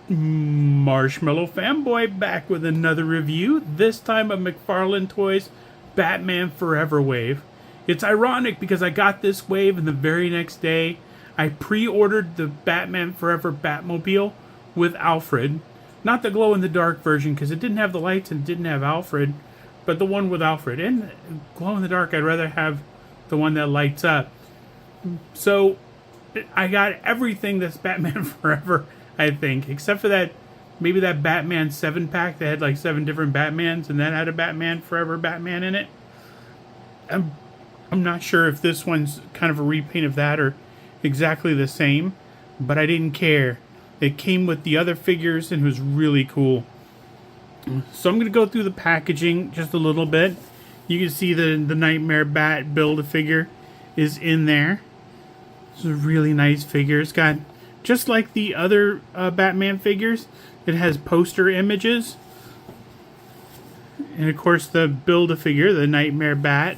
Marshmallow Fanboy back with another review, this time of McFarlane Toys Batman Forever wave. It's ironic because I got this wave and the very next day I pre-ordered the Batman Forever Batmobile with Alfred. Not the glow-in-the-dark version because it didn't have the lights and it didn't have Alfred, but the one with Alfred. And glow-in-the-dark, I'd rather have the one that lights up. So I got everything that's Batman Forever, I think, except for that, maybe that Batman 7-pack that had like 7 different Batmans and that had a Batman Forever Batman in it. I'm not sure if this one's kind of a repaint of that or exactly the same, but I didn't care. It came with the other figures and it was really cool. So I'm going to go through the packaging just a little bit. You can see the Nightmare Bat Build-A-Figure is in there. It's a really nice figure. It's got, just like the other Batman figures, it has poster images. And of course the Build-A-Figure, the Nightmare Bat.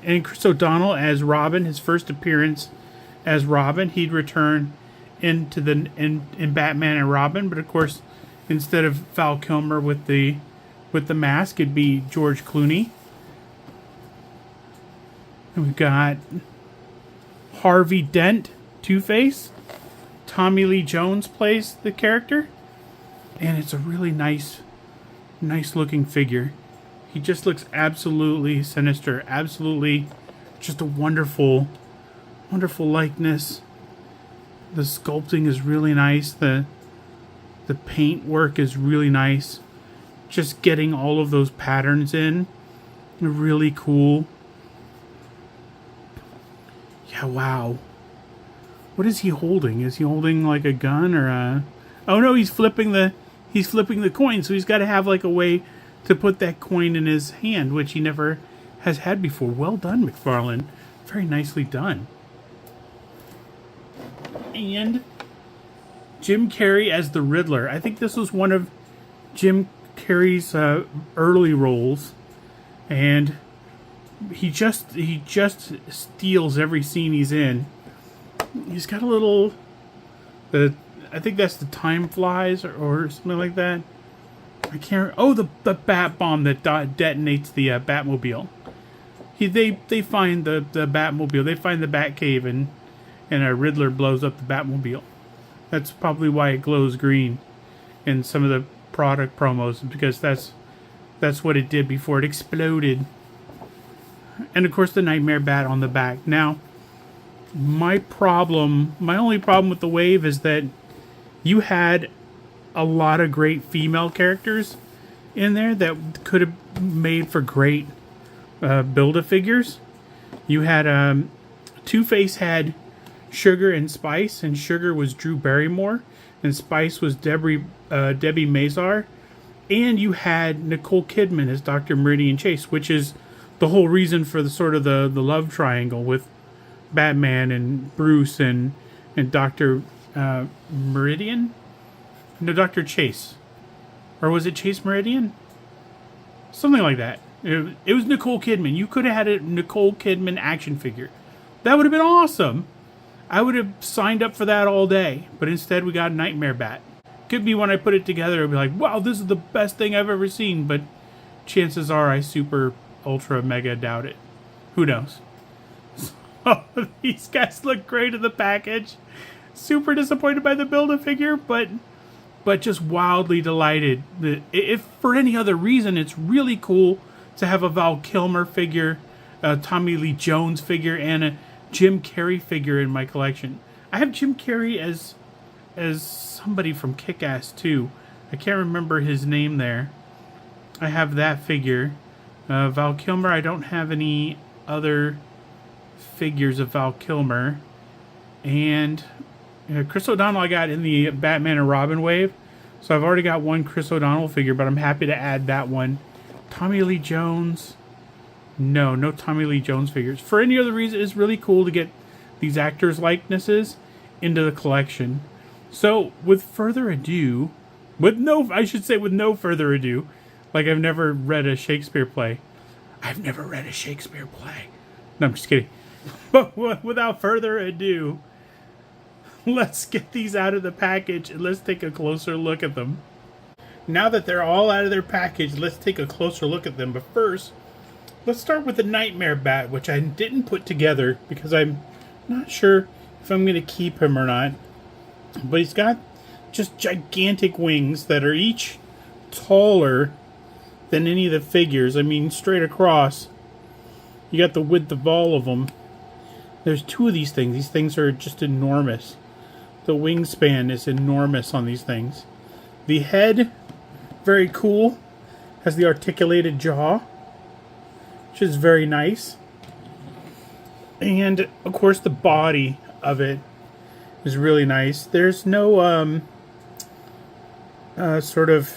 And Chris O'Donnell as Robin, his first appearance as Robin. He'd return into in Batman and Robin, but of course instead of Val Kilmer with the mask, it'd be George Clooney. And we've got Harvey Dent, Two-Face. Tommy Lee Jones plays the character, and it's a really nice looking figure. He just looks absolutely sinister, absolutely just a wonderful likeness. The sculpting is really nice. The paint work is really nice. Just getting all of those patterns in, really cool. Yeah, wow. What is he holding? Is he holding like a gun or a... Oh no, he's flipping the coin, so he's got to have like a way to put that coin in his hand, which he never has had before. Well done, McFarlane. Very nicely done. And Jim Carrey as the Riddler. I think this was one of Jim Carrey's early roles, and he just steals every scene he's in. He's got a little, I think that's the time flies or something like that. I can't. Oh, the bat bomb that detonates the Batmobile. They find the Batmobile. They find the Batcave and a Riddler blows up the Batmobile. That's probably why it glows green in some of the product promos, because that's what it did before it exploded. And of course the Nightmare Bat on the back. Now, my only problem with the wave is that you had a lot of great female characters in there that could have made for great Build-A-Figures. You had Two-Face had Sugar and Spice, and Sugar was Drew Barrymore, and Spice was Debbie Mazar, and you had Nicole Kidman as Dr. Meridian Chase, which is the whole reason for the sort of the love triangle with Batman and Bruce and Dr. Meridian? No, Dr. Chase. Or was it Chase Meridian? Something like that. It was Nicole Kidman. You could have had a Nicole Kidman action figure. That would have been awesome. I would have signed up for that all day. But instead we got Nightmare Bat. Could be when I put it together, I'd be like, wow, this is the best thing I've ever seen. But chances are I super, ultra, mega doubt it. Who knows? So, these guys look great in the package. Super disappointed by the Build-A-Figure, but just wildly delighted. If for any other reason, it's really cool to have a Val Kilmer figure, a Tommy Lee Jones figure, and a Jim Carrey figure in my collection. I have Jim Carrey as somebody from Kick-Ass 2. I can't remember his name there. I have that figure. Val Kilmer, I don't have any other figures of Val Kilmer. And Chris O'Donnell I got in the Batman and Robin wave. So I've already got one Chris O'Donnell figure, but I'm happy to add that one. Tommy Lee Jones. No Tommy Lee Jones figures. For any other reason, it's really cool to get these actors' likenesses into the collection. So, with no further ado, like I've never read a Shakespeare play. I've never read a Shakespeare play. No, I'm just kidding. But without further ado, let's get these out of the package and let's take a closer look at them. Now that they're all out of their package, let's take a closer look at them. But first, let's start with the Nightmare Bat, which I didn't put together because I'm not sure if I'm going to keep him or not. But he's got just gigantic wings that are each taller than any of the figures. I mean, straight across, you got the width of all of them. There's two of these things. These things are just enormous. The wingspan is enormous on these things. The head, very cool. Has the articulated jaw, which is very nice. And, of course, the body of it is really nice. There's no sort of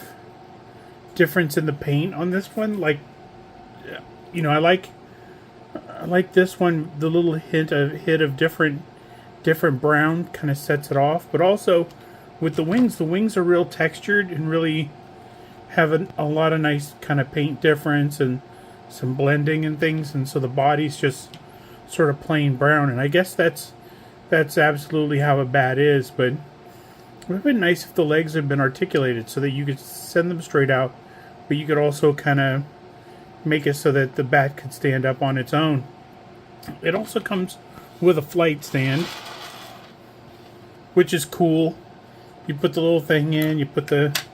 difference in the paint on this one. Like, you know, I like this one. The little hit of different brown kind of sets it off. But also with the wings are real textured and really have a lot of nice kind of paint difference and some blending and things. And so the body's just sort of plain brown. And I guess that's absolutely how a bat is. But it would have been nice if the legs had been articulated so that you could send them straight out, but you could also kind of make it so that the bat could stand up on its own. It also comes with a flight stand, which is cool. You put the little thing in, you put that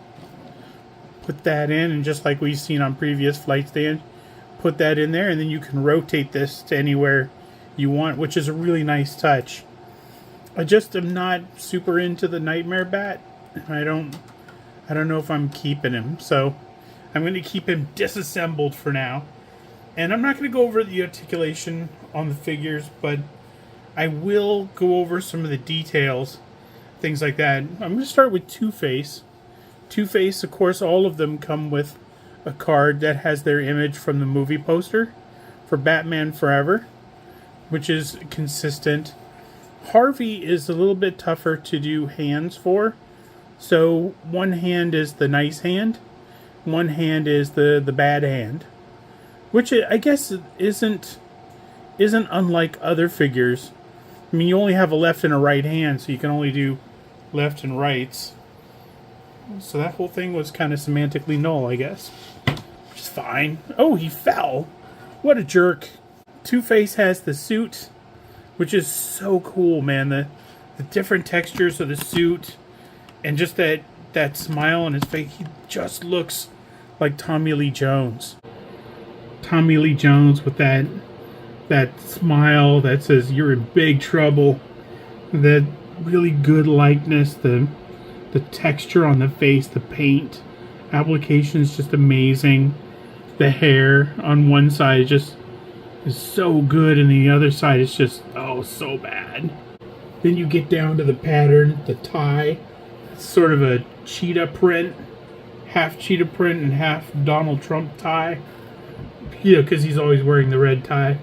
in, and just like we've seen on previous flight stands, put that in there, and then you can rotate this to anywhere you want, which is a really nice touch. I just am not super into the Nightmare Bat. I don't know if I'm keeping him, so I'm going to keep him disassembled for now. And I'm not going to go over the articulation on the figures, but I will go over some of the details, things like that. I'm going to start with Two-Face. Two-Face, of course, all of them come with a card that has their image from the movie poster for Batman Forever, which is consistent. Harvey is a little bit tougher to do hands for. So one hand is the nice hand, one hand is the bad hand, which I guess isn't unlike other figures. I mean, you only have a left and a right hand, so you can only do left and rights. So that whole thing was kind of semantically null, I guess. Which is fine. Oh, he fell. What a jerk. Two-Face has the suit, which is so cool, man. The different textures of the suit and just that smile on his face. He just looks like Tommy Lee Jones. Tommy Lee Jones with that smile that says you're in big trouble. That really good likeness, the texture on the face, the paint application is just amazing. The hair on one side just is so good, and the other side is just, oh, so bad. Then you get down to the pattern, the tie. It's sort of a cheetah print, half cheetah print and half Donald Trump tie. You know, because he's always wearing the red tie.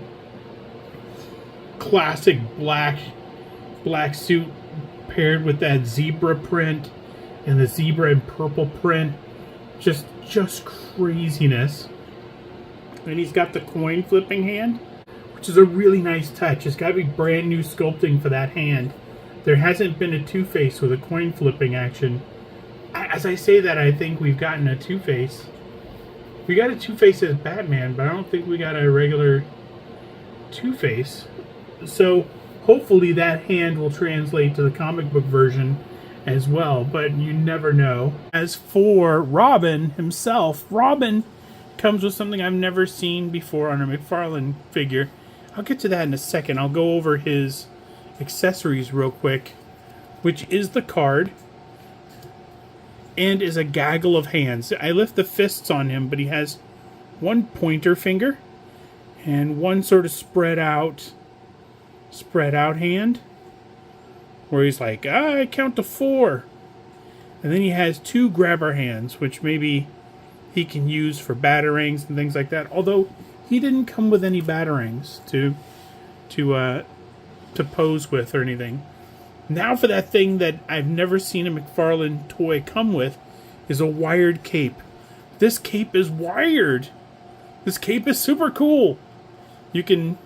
Classic black suit paired with that zebra print and the zebra and purple print. Just craziness. And he's got the coin flipping hand, which is a really nice touch. It's got to be brand new sculpting for that hand. There hasn't been a Two-Face with a coin flipping action. As I say that, I think we've gotten a Two-Face. We got a Two-Face as Batman, but I don't think we got a regular Two-Face. So hopefully that hand will translate to the comic book version as well, but you never know. As for Robin himself, Robin comes with something I've never seen before on a McFarlane figure. I'll get to that in a second. I'll go over his accessories real quick, which is the card and is a gaggle of hands. I lift the fists on him, but he has one pointer finger and one sort of spread out hand where he's like, I count to 4. And then he has 2 grabber hands, which maybe he can use for batarangs and things like that. Although he didn't come with any batarangs to pose with or anything. Now for that thing that I've never seen a McFarlane toy come with is a wired cape. This cape is wired. This cape is super cool. You can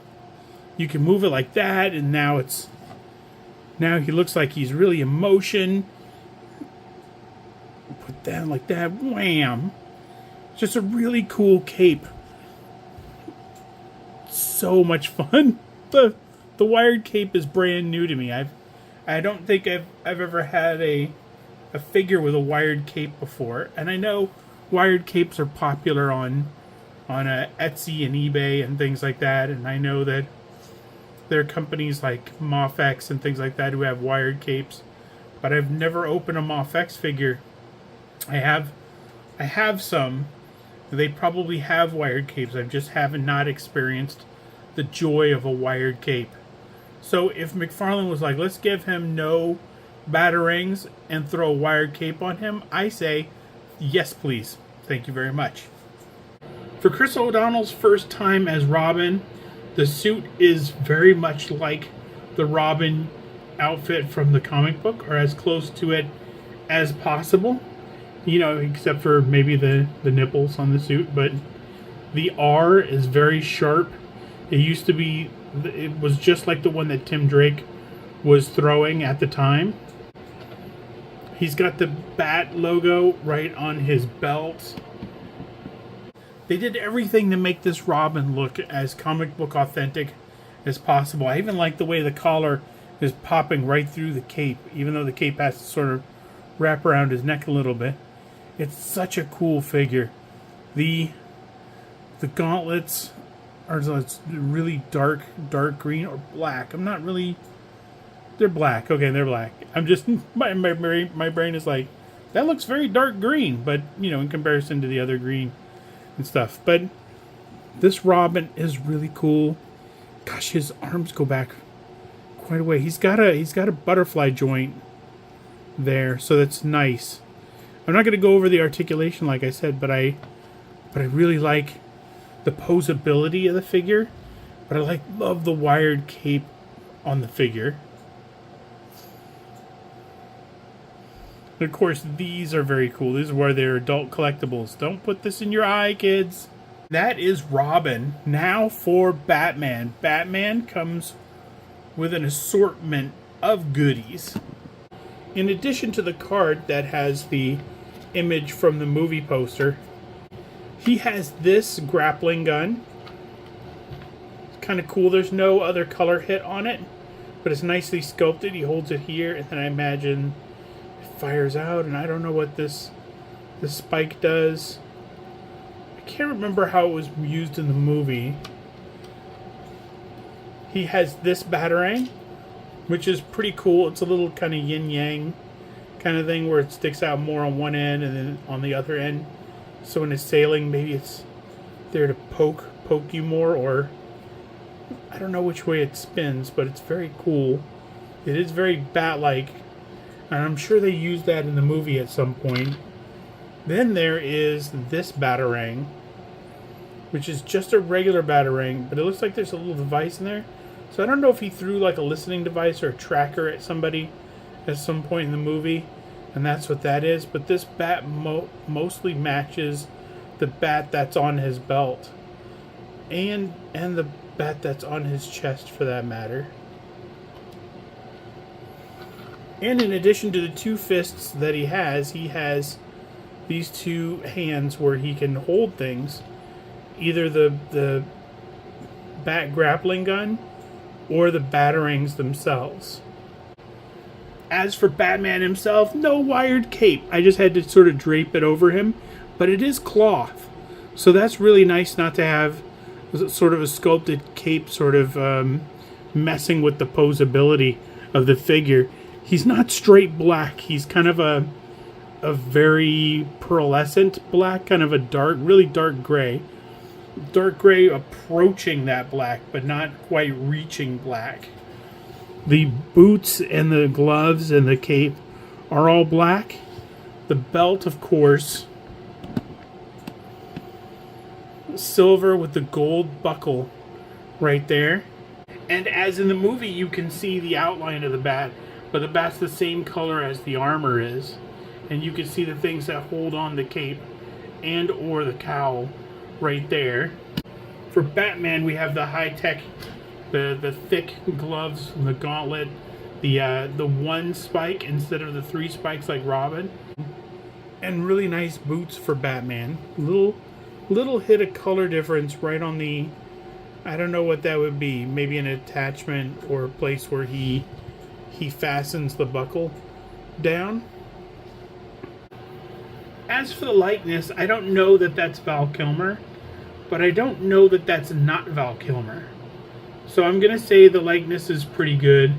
move it like that, and now it's Now he looks like he's really in motion. Put down like that. Wham! Just a really cool cape. So much fun. The wired cape is brand new to me. I don't think I've ever had a figure with a wired cape before, and I know wired capes are popular on Etsy and eBay and things like that, and I know that there are companies like MoffX and things like that who have wired capes, but I've never opened a MoffX figure. I have some. They probably have wired capes. I just haven't not experienced the joy of a wired cape. So if McFarlane was like, let's give him no batarangs and throw a wired cape on him, I say, yes, please. Thank you very much. For Chris O'Donnell's first time as Robin, the suit is very much like the Robin outfit from the comic book, or as close to it as possible. You know, except for maybe the nipples on the suit, but the R is very sharp. It used to be, it was just like the one that Tim Drake was throwing at the time. He's got the Bat logo right on his belt. They did everything to make this Robin look as comic book authentic as possible. I even like the way the collar is popping right through the cape, even though the cape has to sort of wrap around his neck a little bit. It's such a cool figure. The gauntlets are really dark green or black. I'm not really... They're black. Okay, they're black. I'm just... My brain is like, that looks very dark green, but, you know, in comparison to the other green and stuff. But this Robin is really cool. Gosh, his arms go back quite a way. He's got a butterfly joint there, so that's nice. I'm not going to go over the articulation like I said, but I really like the posability of the figure. But I love the wired cape on the figure. And of course, these are very cool. These are where they're adult collectibles. Don't put this in your eye, kids. That is Robin. Now for Batman. Batman comes with an assortment of goodies. In addition to the card that has the image from the movie poster, he has this grappling gun. It's kind of cool. There's no other color hit on it, but it's nicely sculpted. He holds it here, and then I imagine it fires out, and I don't know what this spike does. I can't remember how it was used in the movie. He has this batarang, which is pretty cool. It's a little kind of yin-yang kind of thing where it sticks out more on one end and then on the other end. So when it's sailing, maybe it's there to poke you more, or I don't know which way it spins, but it's very cool. It is very bat-like, and I'm sure they used that in the movie at some point. Then there is this batarang, which is just a regular batarang, but it looks like there's a little device in there. So I don't know if he threw like a listening device or a tracker at somebody at some point in the movie, and that's what that is. But this bat mostly matches the bat that's on his belt, and the bat that's on his chest, for that matter. And in addition to the two fists that he has these two hands where he can hold things, either the bat grappling gun or the batarangs themselves. As for Batman himself, no wired cape. I just had to sort of drape it over him, but it is cloth, so that's really nice not to have sort of a sculpted cape sort of messing with the posability of the figure. He's not straight black. He's kind of a very pearlescent black, kind of a dark, really dark gray. Dark gray approaching that black, but not quite reaching black. The boots and the gloves and the cape are all black. The belt, of course, silver with the gold buckle right there. And as in the movie, you can see the outline of the bat, but the bat's the same color as the armor is. And you can see the things that hold on the cape and or the cowl right there. For Batman, we have the high-tech, the thick gloves and the gauntlet the one spike instead of the three spikes like Robin. And really nice boots for Batman. Little hit of color difference right on the, I don't know what that would be. Maybe an attachment or a place where he fastens the buckle down. As for the likeness, I don't know that that's Val Kilmer, but I don't know that that's not Val Kilmer. So I'm going to say the likeness is pretty good.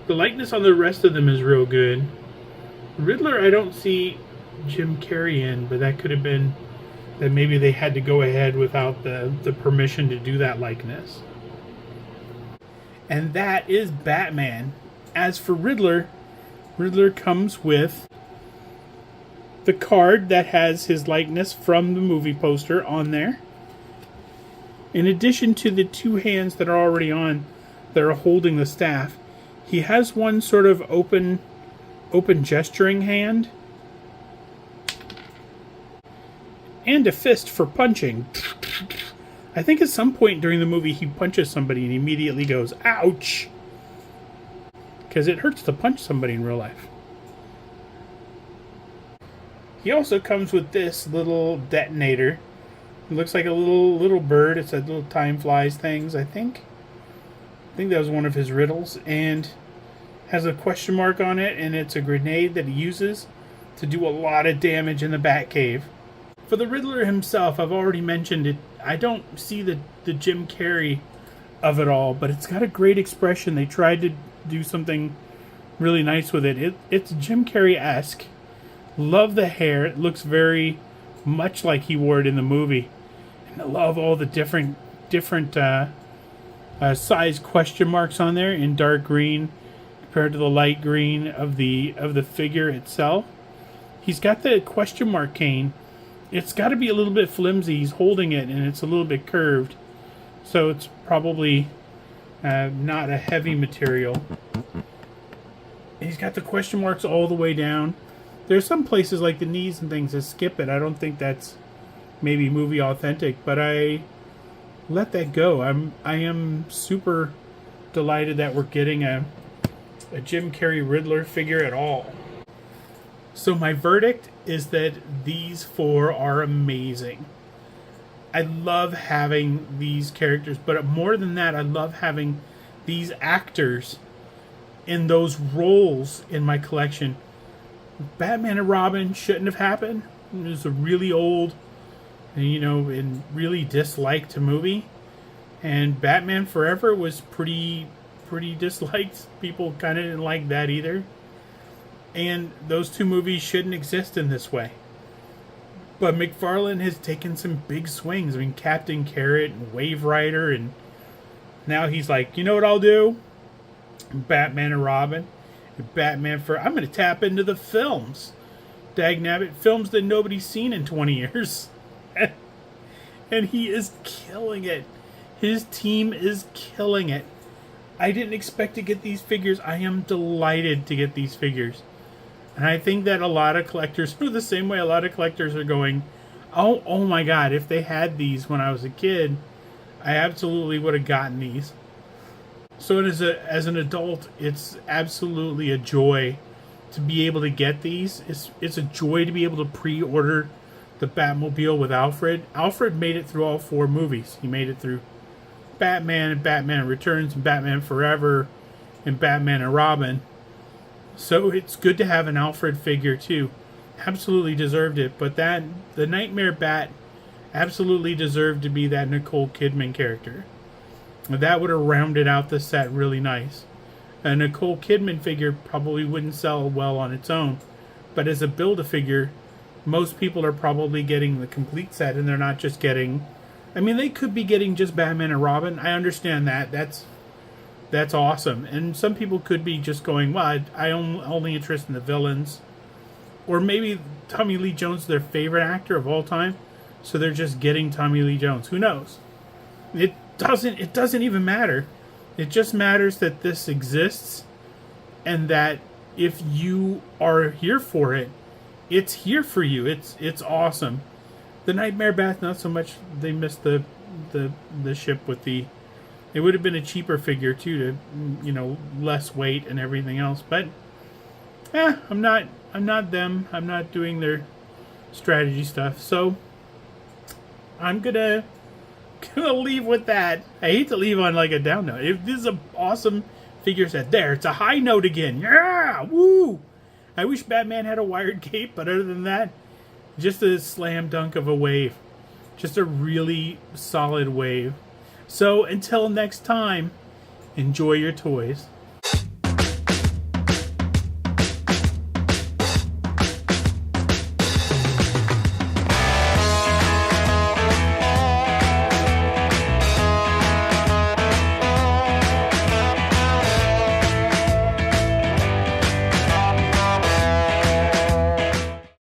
The likeness on the rest of them is real good. Riddler, I don't see Jim Carrey in, but that could have been that maybe they had to go ahead without the permission to do that likeness. And that is Batman. As for Riddler, Riddler comes with the card that has his likeness from the movie poster on there. In addition to the two hands that are already on that are holding the staff, he has one sort of open gesturing hand. And a fist for punching. I think at some point during the movie he punches somebody and immediately goes, ouch! Because it hurts to punch somebody in real life. He also comes with this little detonator. It looks like a little bird. It's a little time flies things, I think. I think that was one of his riddles. And has a question mark on it, and it's a grenade that he uses to do a lot of damage in the Batcave. For the Riddler himself, I've already mentioned it. I don't see the Jim Carrey of it all, but it's got a great expression. They tried to do something really nice with it. It's Jim Carrey-esque. Love the hair. It looks very much like he wore it in the movie. And I love all the different size question marks on there in dark green compared to the light green of the figure itself. He's got the question mark cane. It's got to be a little bit flimsy. He's holding it and it's a little bit curved, so it's probably not a heavy material. He's got the question marks all the way down. There's some places like the knees and things that skip it. I don't think that's maybe movie authentic, but I let that go. I am super delighted that we're getting a Jim Carrey Riddler figure at all. So my verdict is that these four are amazing. I love having these characters, but more than that, I love having these actors in those roles in my collection. Batman and Robin shouldn't have happened. It was a really old, and really disliked movie. And Batman Forever was pretty disliked. People kind of didn't like that either. And those two movies shouldn't exist in this way. But McFarlane has taken some big swings. I mean, Captain Carrot and Wave Rider, and now he's like, you know what I'll do? Batman and Robin. I'm going to tap into the films. Dagnabbit, films that nobody's seen in 20 years. And he is killing it. His team is killing it. I didn't expect to get these figures. I am delighted to get these figures. And I think that a lot of collectors are the same way. A lot of collectors are going, oh my God, if they had these when I was a kid, I absolutely would have gotten these. So as an adult, it's absolutely a joy to be able to get these. It's a joy to be able to pre-order the Batmobile with Alfred. Alfred made it through all four movies. He made it through Batman and Batman Returns and Batman Forever and Batman and Robin. So it's good to have an Alfred figure too. Absolutely deserved it. But the Nightmare Bat absolutely deserved to be that Nicole Kidman character. That would have rounded out the set really nice. A Nicole Kidman figure probably wouldn't sell well on its own, but as a Build-A-Figure, most people are probably getting the complete set, and they're not just getting... I mean, they could be getting just Batman and Robin. I understand that. That's awesome. And some people could be just going, well, I only interest in the villains. Or maybe Tommy Lee Jones is their favorite actor of all time, so they're just getting Tommy Lee Jones. Who knows? It doesn't even matter. It just matters that this exists, and that if you are here for it, it's here for you. It's awesome. The Nightmare Bath, not so much. They missed the ship with the It would have been a cheaper figure too, to less weight and everything else. But I'm not them. I'm not doing their strategy stuff. So I'm gonna leave with that. I hate to leave on like a down note. If this is an awesome figure set, there, it's a high note again. Yeah, woo! I wish Batman had a wired cape, but other than that, just a slam dunk of a wave. Just a really solid wave. So until next time, enjoy your toys.